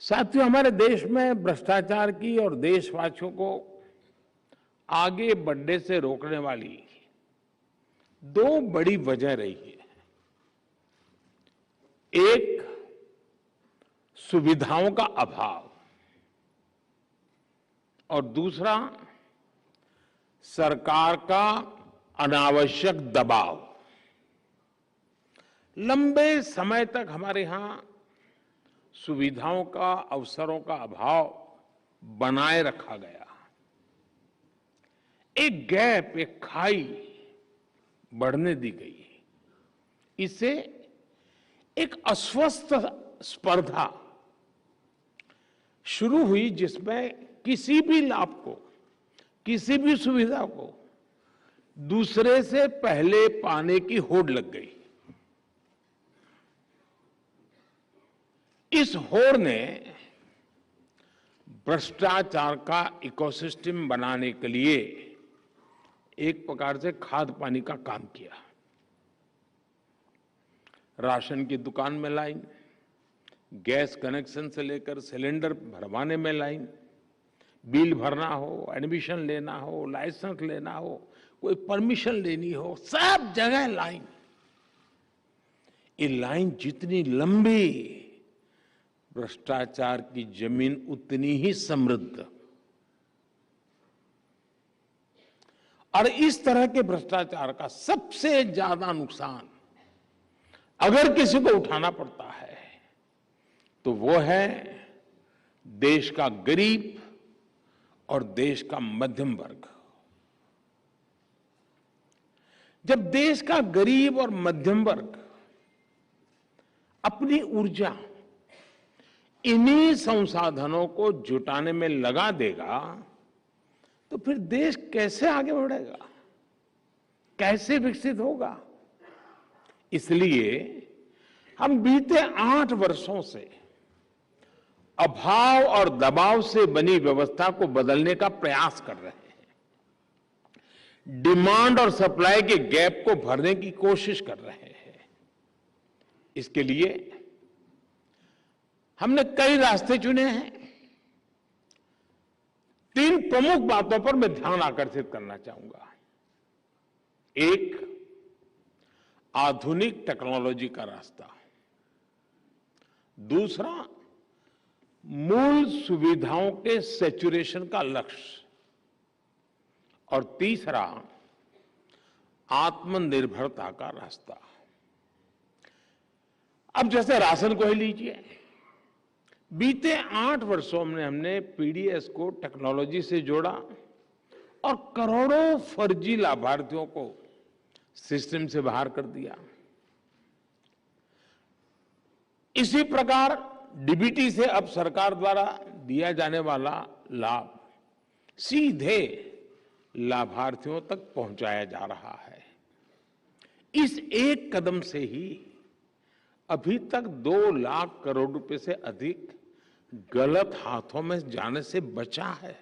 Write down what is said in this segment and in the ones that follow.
साथियों, हमारे देश में भ्रष्टाचार की और देशवासियों को आगे बढ़ने से रोकने वाली दो बड़ी वजह रही है। एक, सुविधाओं का अभाव और दूसरा, सरकार का अनावश्यक दबाव। लंबे समय तक हमारे यहां सुविधाओं का, अवसरों का अभाव बनाए रखा गया। एक गैप, एक खाई बढ़ने दी गई। इससे एक अस्वस्थ स्पर्धा शुरू हुई, जिसमें किसी भी लाभ को, किसी भी सुविधा को दूसरे से पहले पाने की होड़ लग गई। इस होड़ ने भ्रष्टाचार का इकोसिस्टम बनाने के लिए एक प्रकार से खाद पानी का काम किया। राशन की दुकान में लाइन, गैस कनेक्शन से लेकर सिलेंडर भरवाने में लाइन, बिल भरना हो, एडमिशन लेना हो, लाइसेंस लेना हो, कोई परमिशन लेनी हो, सब जगह लाइन। ये लाइन जितनी लंबी, भ्रष्टाचार की जमीन उतनी ही समृद्ध। और इस तरह के भ्रष्टाचार का सबसे ज्यादा नुकसान अगर किसी को उठाना पड़ता है तो वो है देश का गरीब और देश का मध्यम वर्ग। जब देश का गरीब और मध्यम वर्ग अपनी ऊर्जा इन्हीं संसाधनों को जुटाने में लगा देगा तो फिर देश कैसे आगे बढ़ेगा, कैसे विकसित होगा। इसलिए हम बीते 8 वर्षों से अभाव और दबाव से बनी व्यवस्था को बदलने का प्रयास कर रहे हैं। डिमांड और सप्लाई के गैप को भरने की कोशिश कर रहे हैं। इसके लिए हमने कई रास्ते चुने हैं। 3 प्रमुख बातों पर मैं ध्यान आकर्षित करना चाहूंगा। एक, आधुनिक टेक्नोलॉजी का रास्ता। दूसरा, मूल सुविधाओं के सैचुरेशन का लक्ष्य। और तीसरा, आत्मनिर्भरता का रास्ता। अब जैसे राशन को ही लीजिए। बीते 8 वर्षों में हमने पीडीएस को टेक्नोलॉजी से जोड़ा और करोड़ों फर्जी लाभार्थियों को सिस्टम से बाहर कर दिया। इसी प्रकार डीबीटी से अब सरकार द्वारा दिया जाने वाला लाभ सीधे लाभार्थियों तक पहुंचाया जा रहा है। इस एक कदम से ही अभी तक 2 लाख करोड़ रुपए से अधिक गलत हाथों में जाने से बचा है।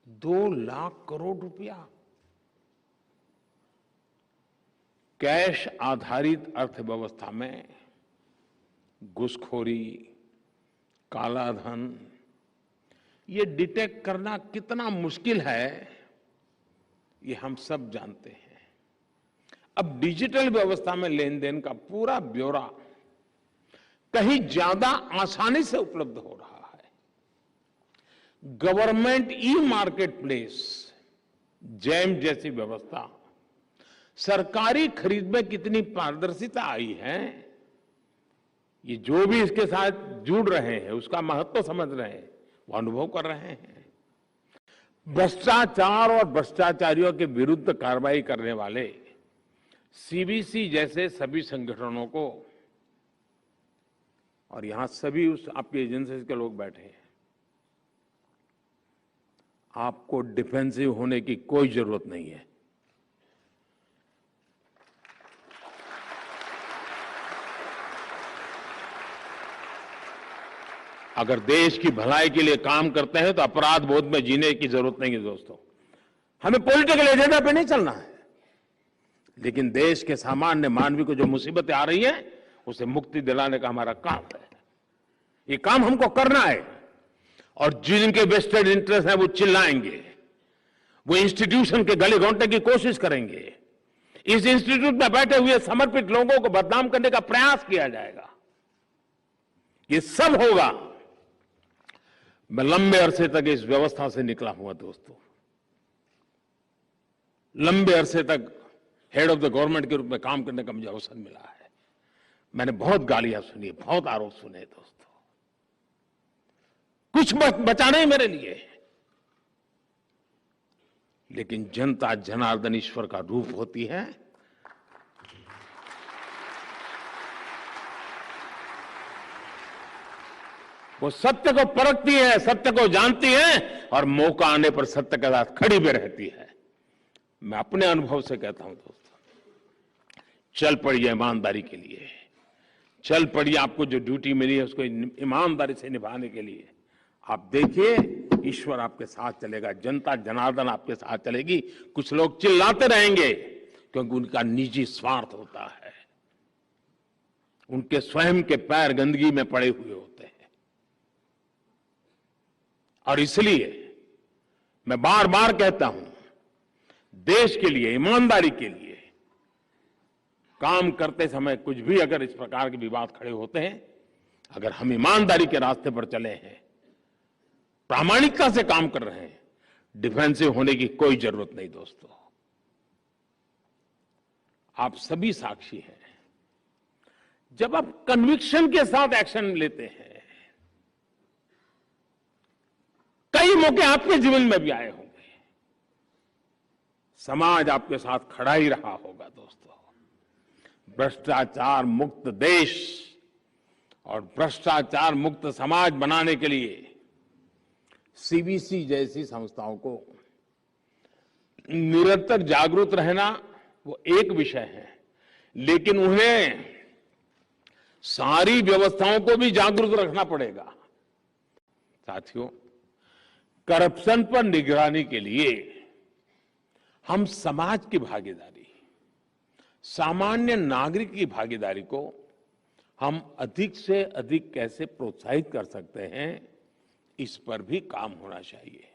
2 लाख करोड़ रुपया। कैश आधारित अर्थव्यवस्था में घूसखोरी, कालाधन, ये डिटेक्ट करना कितना मुश्किल है, ये हम सब जानते हैं। अब डिजिटल व्यवस्था में लेन देन का पूरा ब्यौरा कहीं ज्यादा आसानी से उपलब्ध हो रहा है। Government e market place, jam जैसी व्यवस्था, सरकारी खरीद में कितनी पारदर्शिता आई है, ये जो भी इसके साथ जुड़ रहे हैं उसका महत्व समझ रहे हैं, वो अनुभव कर रहे हैं। भ्रष्टाचार और भ्रष्टाचारियों के विरुद्ध कार्रवाई करने वाले सीवीसी जैसे सभी संगठनों को, और यहां सभी उस आपकी एजेंसी के लोग बैठे हैं, आपको डिफेंसिव होने की कोई जरूरत नहीं है। अगर देश की भलाई के लिए काम करते हैं तो अपराध बोध में जीने की जरूरत नहीं है दोस्तों। हमें पॉलिटिकल एजेंडा पे नहीं चलना है, लेकिन देश के सामान्य मानवी को जो मुसीबतें आ रही हैं उसे मुक्ति दिलाने का हमारा काम है। ये काम हमको करना है। और जिनके वेस्टेड इंटरेस्ट है वो चिल्लाएंगे, वो इंस्टीट्यूशन के गले घोंटने की कोशिश करेंगे, इस इंस्टीट्यूट में बैठे हुए समर्पित लोगों को बदनाम करने का प्रयास किया जाएगा। ये सब होगा। मैं लंबे अरसे तक इस व्यवस्था से निकला हुआ दोस्तों, लंबे अरसे तक हेड ऑफ द गवर्नमेंट के रूप में काम करने का मुझे अवसर मिला है। मैंने बहुत गालियां सुनी, बहुत आरोप सुने दोस्तों, कुछ बचा नहीं मेरे लिए, लेकिन जनता जनार्दन ईश्वर का रूप होती है। वो सत्य को परखती है, सत्य को जानती है और मौका आने पर सत्य के साथ खड़ी भी रहती है। मैं अपने अनुभव से कहता हूं दोस्तों, चल पड़िए ईमानदारी के लिए, चल पड़िए आपको जो ड्यूटी मिली है उसको ईमानदारी से निभाने के लिए। आप देखिए ईश्वर आपके साथ चलेगा, जनता जनार्दन आपके साथ चलेगी। कुछ लोग चिल्लाते रहेंगे क्योंकि उनका निजी स्वार्थ होता है, उनके स्वयं के पैर गंदगी में पड़े हुए होते हैं। और इसलिए मैं बार बार कहता हूं, देश के लिए, ईमानदारी के लिए काम करते समय कुछ भी अगर इस प्रकार के विवाद खड़े होते हैं, अगर हम ईमानदारी के रास्ते पर चले हैं, प्रामाणिकता से काम कर रहे हैं, डिफेंसिव होने की कोई जरूरत नहीं दोस्तों। आप सभी साक्षी हैं, जब आप कन्विक्शन के साथ एक्शन लेते हैं, कई मौके आपके जीवन में भी आए होंगे, समाज आपके साथ खड़ा ही रहा होगा दोस्तों। भ्रष्टाचार मुक्त देश और भ्रष्टाचार मुक्त समाज बनाने के लिए सीबीसी जैसी संस्थाओं को निरंतर जागरूक रहना वो एक विषय है, लेकिन उन्हें सारी व्यवस्थाओं को भी जागरूक रखना पड़ेगा। साथियों, करप्शन पर निगरानी के लिए हम समाज की भागीदारी, सामान्य नागरिक की भागीदारी को हम अधिक से अधिक कैसे प्रोत्साहित कर सकते हैं, इस पर भी काम होना चाहिए।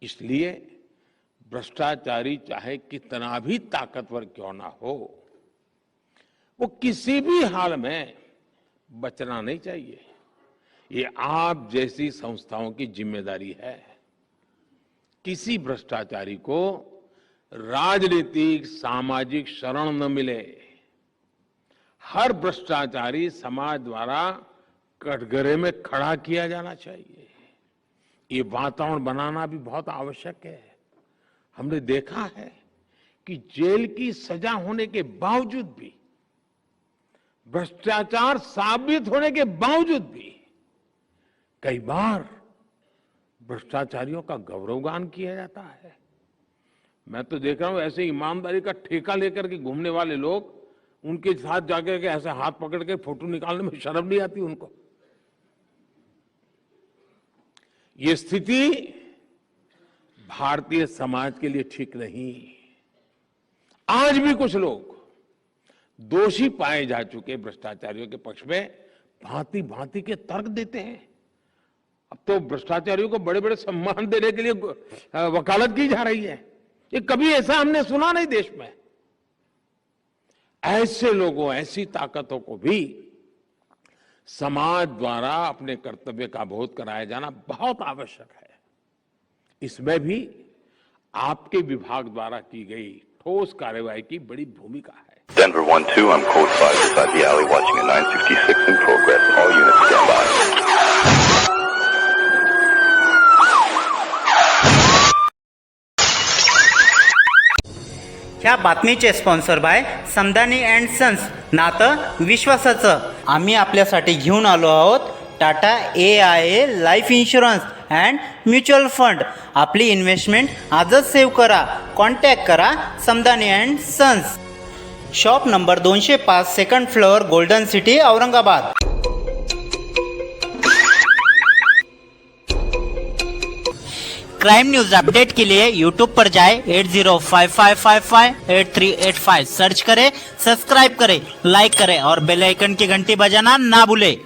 इसलिए भ्रष्टाचारी चाहे कितना भी ताकतवर क्यों ना हो, वो किसी भी हाल में बचना नहीं चाहिए। ये आप जैसी संस्थाओं की जिम्मेदारी है। किसी भ्रष्टाचारी को राजनीतिक सामाजिक शरण न मिले। हर भ्रष्टाचारी समाज द्वारा कटघरे में खड़ा किया जाना चाहिए। ये वातावरण बनाना भी बहुत आवश्यक है। हमने देखा है कि जेल की सजा होने के बावजूद भी, भ्रष्टाचार साबित होने के बावजूद भी, कई बार भ्रष्टाचारियों का गौरवगान किया जाता है। मैं तो देख रहा हूं ऐसे ईमानदारी का ठेका लेकर के घूमने वाले लोग, उनके साथ जाकर के ऐसे हाथ पकड़ के फोटो निकालने में शर्म नहीं आती उनको। ये स्थिति भारतीय समाज के लिए ठीक नहीं। आज भी कुछ लोग दोषी पाए जा चुके भ्रष्टाचारियों के पक्ष में भांति भांति के तर्क देते हैं। अब तो भ्रष्टाचारियों को बड़े बड़े सम्मान देने के लिए वकालत की जा रही है। ये कभी ऐसा हमने सुना नहीं देश में। ऐसे लोगों, ऐसी ताकतों को भी समाज द्वारा अपने कर्तव्य का बोध कराया जाना बहुत आवश्यक है। इसमें भी आपके विभाग द्वारा की गई ठोस कार्रवाई की बड़ी भूमिका है। Denver 1-2, I'm code 5 beside the alley watching a 966 in progress. All units stand by. ह्या बातमीचे sponsor by Samdani and sons, नातं विश्वासाचं। आम्ही आपल्यासाठी घेऊन आलो आहोत Tata AIA life insurance and mutual fund. आपली इन्व्हेस्टमेंट आजच सेव्ह करा। कॉन्टॅक्ट करा Samdani and sons, shop number 205, second floor, golden city, Aurangabad. Crime news update के लिए यूट्यूब पर जाए 8055558385 सर्च करें, सब्सक्राइब करें, लाइक करें और बेल आइकन की घंटी बजाना ना भूलें।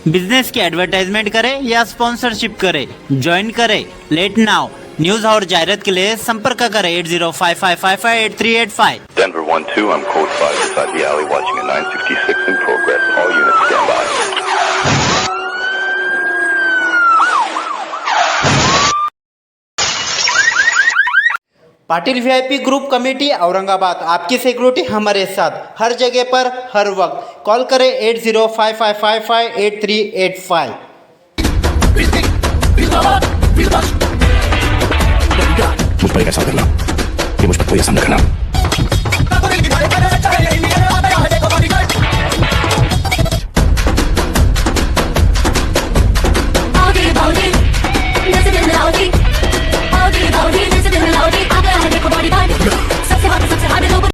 बिजनेस की एडवर्टाइजमेंट करें या स्पॉन्सरशिप करें, ज्वाइन करें लेट नाउ। न्यूज और जाहिरात के लिए संपर्क करें 8055558385। Denver 1-2, I'm code 5 inside the alley watching a 966 in progress. All units stand by. Patil VIP group committee Aurangabad, आपकी सिक्योरिटी हमारे साथ, हर जगह पर हर वक्त। कॉल करें 8055558385। मुझ पर एक ऐसा करना कि मुझ पर कोई असर न करना।